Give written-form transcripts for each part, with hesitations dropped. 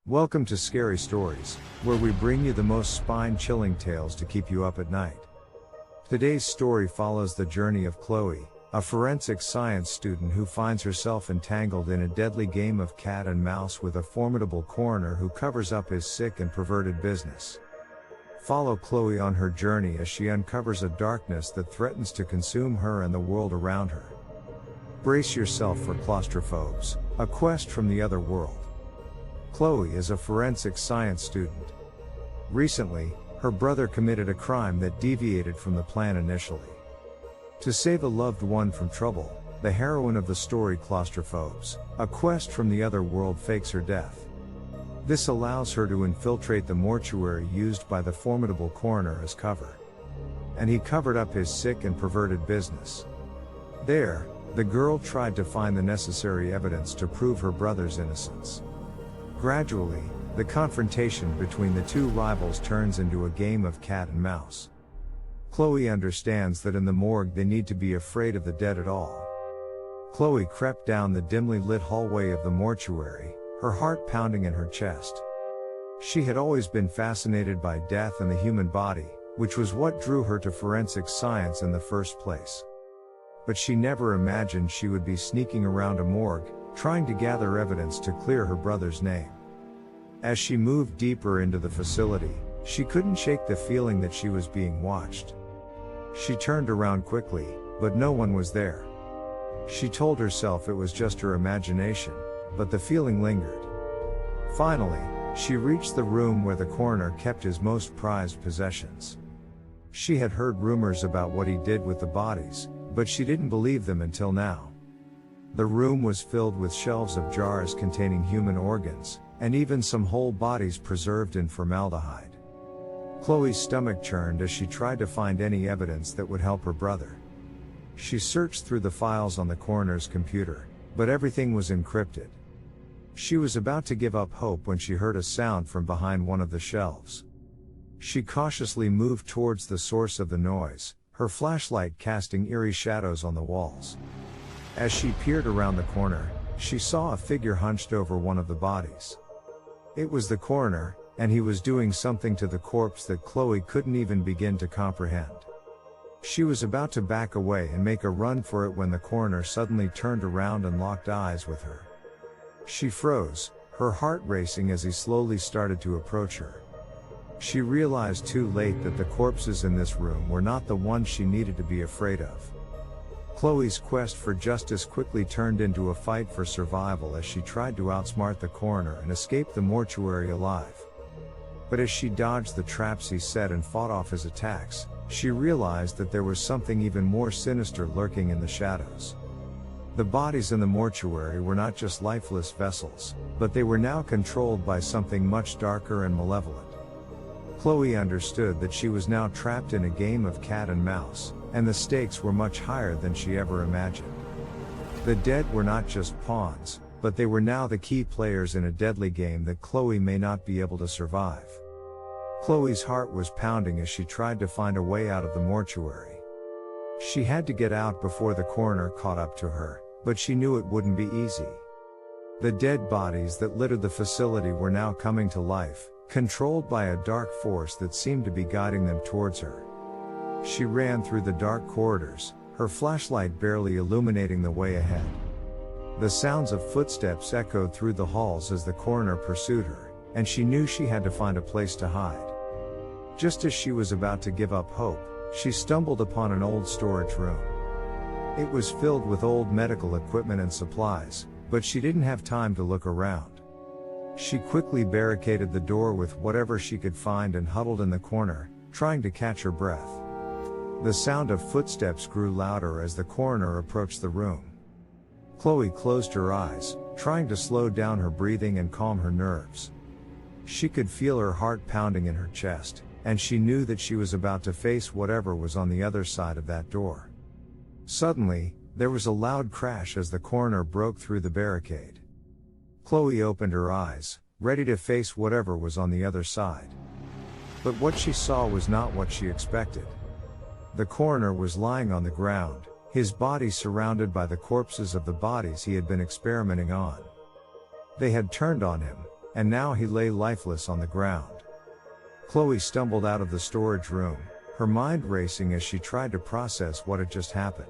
Welcome to Scary Stories, where we bring you the most spine-chilling tales to keep you up at night. Today's story follows the journey of Chloe, a forensic science student who finds herself entangled in a deadly game of cat and mouse with a formidable coroner who covers up his sick and perverted business. Follow Chloe on her journey as she uncovers a darkness that threatens to consume her and the world around her. Brace yourself for Claustrophobes, a quest from the other world. Chloe is a forensic science student. Recently, her brother committed a crime that deviated from the plan initially. To save a loved one from trouble, the heroine of the story Claustrophobes, a quest from the other world, fakes her death. This allows her to infiltrate the mortuary used by the formidable coroner as cover. And he covered up his sick and perverted business. There, the girl tried to find the necessary evidence to prove her brother's innocence. Gradually, the confrontation between the two rivals turns into a game of cat and mouse. Chloe understands that in the morgue they need to be afraid of the dead at all. Chloe crept down the dimly lit hallway of the mortuary, her heart pounding in her chest. She had always been fascinated by death and the human body, which was what drew her to forensic science in the first place. But she never imagined she would be sneaking around a morgue, trying to gather evidence to clear her brother's name. As she moved deeper into the facility, she couldn't shake the feeling that she was being watched. She turned around quickly, but no one was there. She told herself it was just her imagination, but the feeling lingered. Finally, she reached the room where the coroner kept his most prized possessions. She had heard rumors about what he did with the bodies, but she didn't believe them until now. The room was filled with shelves of jars containing human organs, and even some whole bodies preserved in formaldehyde. Chloe's stomach churned as she tried to find any evidence that would help her brother. She searched through the files on the coroner's computer, but everything was encrypted. She was about to give up hope when she heard a sound from behind one of the shelves. She cautiously moved towards the source of the noise, her flashlight casting eerie shadows on the walls. As she peered around the corner, she saw a figure hunched over one of the bodies. It was the coroner, and he was doing something to the corpse that Chloe couldn't even begin to comprehend. She was about to back away and make a run for it when the coroner suddenly turned around and locked eyes with her. She froze, her heart racing as he slowly started to approach her. She realized too late that the corpses in this room were not the ones she needed to be afraid of. Chloe's quest for justice quickly turned into a fight for survival as she tried to outsmart the coroner and escape the mortuary alive. But as she dodged the traps he set and fought off his attacks, she realized that there was something even more sinister lurking in the shadows. The bodies in the mortuary were not just lifeless vessels, but they were now controlled by something much darker and malevolent. Chloe understood that she was now trapped in a game of cat and mouse, and the stakes were much higher than she ever imagined. The dead were not just pawns, but they were now the key players in a deadly game that Chloe may not be able to survive. Chloe's heart was pounding as she tried to find a way out of the mortuary. She had to get out before the coroner caught up to her, but she knew it wouldn't be easy. The dead bodies that littered the facility were now coming to life, controlled by a dark force that seemed to be guiding them towards her. She ran through the dark corridors, her flashlight barely illuminating the way ahead. The sounds of footsteps echoed through the halls as the coroner pursued her, and she knew she had to find a place to hide. Just as she was about to give up hope, she stumbled upon an old storage room. It was filled with old medical equipment and supplies, but she didn't have time to look around. She quickly barricaded the door with whatever she could find and huddled in the corner, trying to catch her breath. The sound of footsteps grew louder as the coroner approached the room. Chloe closed her eyes, trying to slow down her breathing and calm her nerves. She could feel her heart pounding in her chest, and she knew that she was about to face whatever was on the other side of that door. Suddenly, there was a loud crash as the coroner broke through the barricade. Chloe opened her eyes, ready to face whatever was on the other side. But what she saw was not what she expected. The coroner was lying on the ground, his body surrounded by the corpses of the bodies he had been experimenting on. They had turned on him, and now he lay lifeless on the ground. Chloe stumbled out of the storage room, her mind racing as she tried to process what had just happened.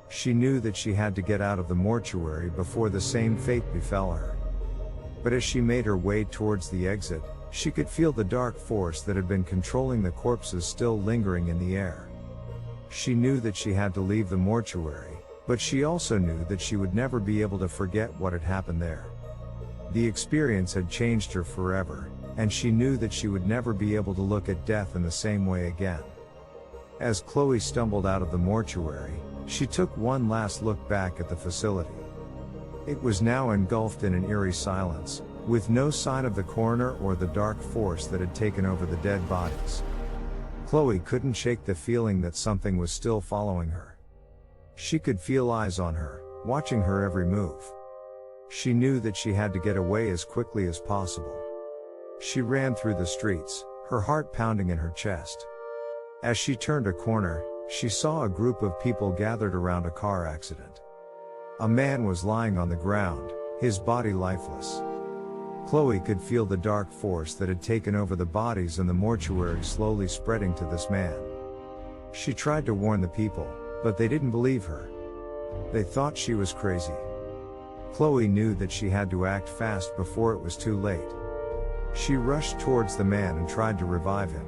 She knew that she had to get out of the mortuary before the same fate befell her. But as she made her way towards the exit, she could feel the dark force that had been controlling the corpses still lingering in the air. She knew that she had to leave the mortuary, but she also knew that she would never be able to forget what had happened there. The experience had changed her forever, and she knew that she would never be able to look at death in the same way again. As Chloe stumbled out of the mortuary, she took one last look back at the facility. It was now engulfed in an eerie silence, with no sign of the coroner or the dark force that had taken over the dead bodies. Chloe couldn't shake the feeling that something was still following her. She could feel eyes on her, watching her every move. She knew that she had to get away as quickly as possible. She ran through the streets, her heart pounding in her chest. As she turned a corner, she saw a group of people gathered around a car accident. A man was lying on the ground, his body lifeless. Chloe could feel the dark force that had taken over the bodies in the mortuary slowly spreading to this man. She tried to warn the people, but they didn't believe her. They thought she was crazy. Chloe knew that she had to act fast before it was too late. She rushed towards the man and tried to revive him.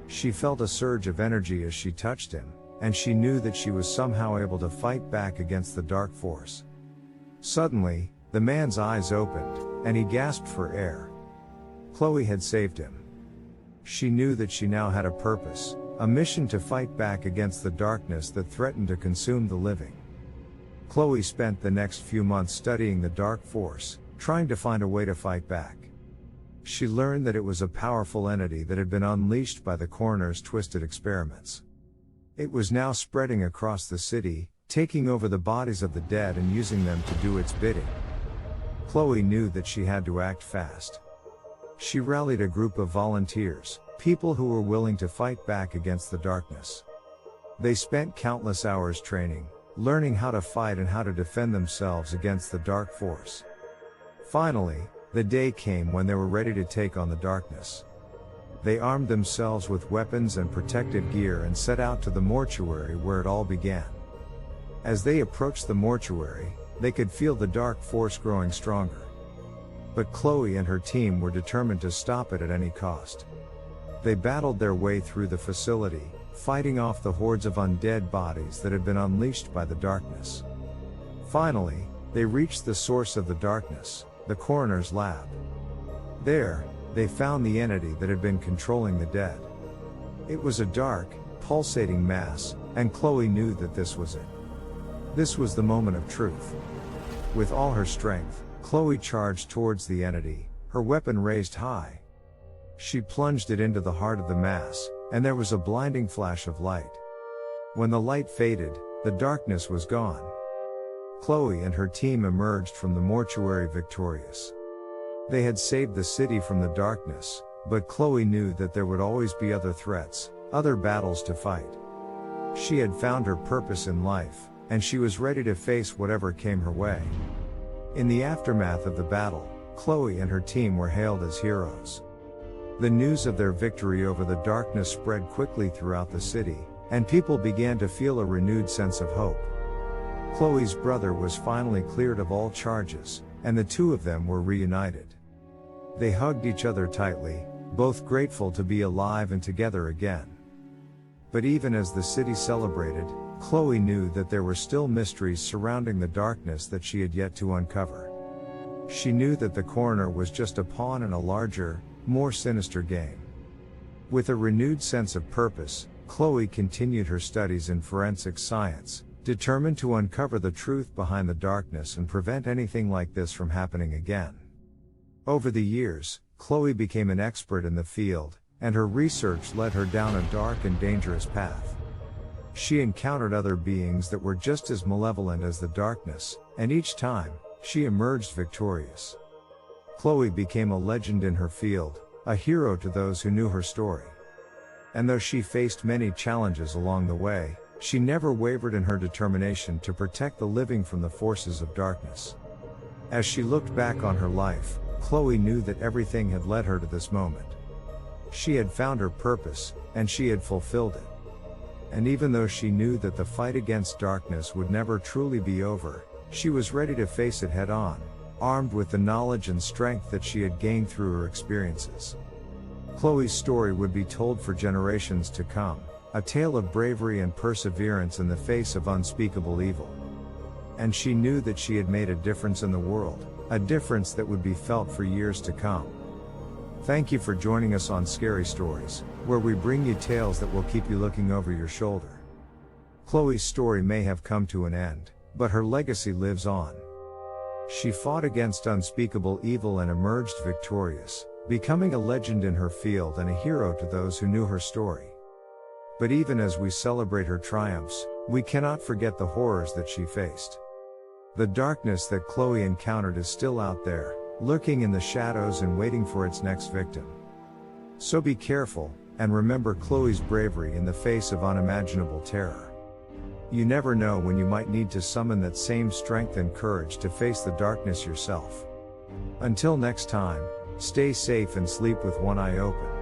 She felt a surge of energy as she touched him, and she knew that she was somehow able to fight back against the dark force. Suddenly, the man's eyes opened, and he gasped for air. Chloe had saved him. She knew that she now had a purpose, a mission to fight back against the darkness that threatened to consume the living. Chloe spent the next few months studying the dark force, trying to find a way to fight back. She learned that it was a powerful entity that had been unleashed by the coroner's twisted experiments. It was now spreading across the city, taking over the bodies of the dead and using them to do its bidding. Chloe knew that she had to act fast. She rallied a group of volunteers, people who were willing to fight back against the darkness. They spent countless hours training, learning how to fight and how to defend themselves against the dark force. Finally, the day came when they were ready to take on the darkness. They armed themselves with weapons and protective gear and set out to the mortuary where it all began. As they approached the mortuary, they could feel the dark force growing stronger. But Chloe and her team were determined to stop it at any cost. They battled their way through the facility, fighting off the hordes of undead bodies that had been unleashed by the darkness. Finally, they reached the source of the darkness, the coroner's lab. There, they found the entity that had been controlling the dead. It was a dark, pulsating mass, and Chloe knew that this was it. This was the moment of truth. With all her strength, Chloe charged towards the entity, her weapon raised high. She plunged it into the heart of the mass, and there was a blinding flash of light. When the light faded, the darkness was gone. Chloe and her team emerged from the mortuary victorious. They had saved the city from the darkness, but Chloe knew that there would always be other threats, other battles to fight. She had found her purpose in life, and she was ready to face whatever came her way. In the aftermath of the battle, Chloe and her team were hailed as heroes. The news of their victory over the darkness spread quickly throughout the city, and people began to feel a renewed sense of hope. Chloe's brother was finally cleared of all charges, and the two of them were reunited. They hugged each other tightly, both grateful to be alive and together again. But even as the city celebrated, Chloe knew that there were still mysteries surrounding the darkness that she had yet to uncover. She knew that the coroner was just a pawn in a larger, more sinister game. With a renewed sense of purpose, Chloe continued her studies in forensic science, determined to uncover the truth behind the darkness and prevent anything like this from happening again. Over the years, Chloe became an expert in the field, and her research led her down a dark and dangerous path. She encountered other beings that were just as malevolent as the darkness, and each time, she emerged victorious. Chloe became a legend in her field, a hero to those who knew her story. And though she faced many challenges along the way, she never wavered in her determination to protect the living from the forces of darkness. As she looked back on her life, Chloe knew that everything had led her to this moment. She had found her purpose, and she had fulfilled it. And even though she knew that the fight against darkness would never truly be over, she was ready to face it head on, armed with the knowledge and strength that she had gained through her experiences. Chloe's story would be told for generations to come, a tale of bravery and perseverance in the face of unspeakable evil. And she knew that she had made a difference in the world, a difference that would be felt for years to come. Thank you for joining us on Scary Stories, where we bring you tales that will keep you looking over your shoulder. Chloe's story may have come to an end, but her legacy lives on. She fought against unspeakable evil and emerged victorious, becoming a legend in her field and a hero to those who knew her story. But even as we celebrate her triumphs, we cannot forget the horrors that she faced. The darkness that Chloe encountered is still out there, lurking in the shadows and waiting for its next victim. So be careful, and remember Chloe's bravery in the face of unimaginable terror. You never know when you might need to summon that same strength and courage to face the darkness yourself. Until next time, stay safe and sleep with one eye open.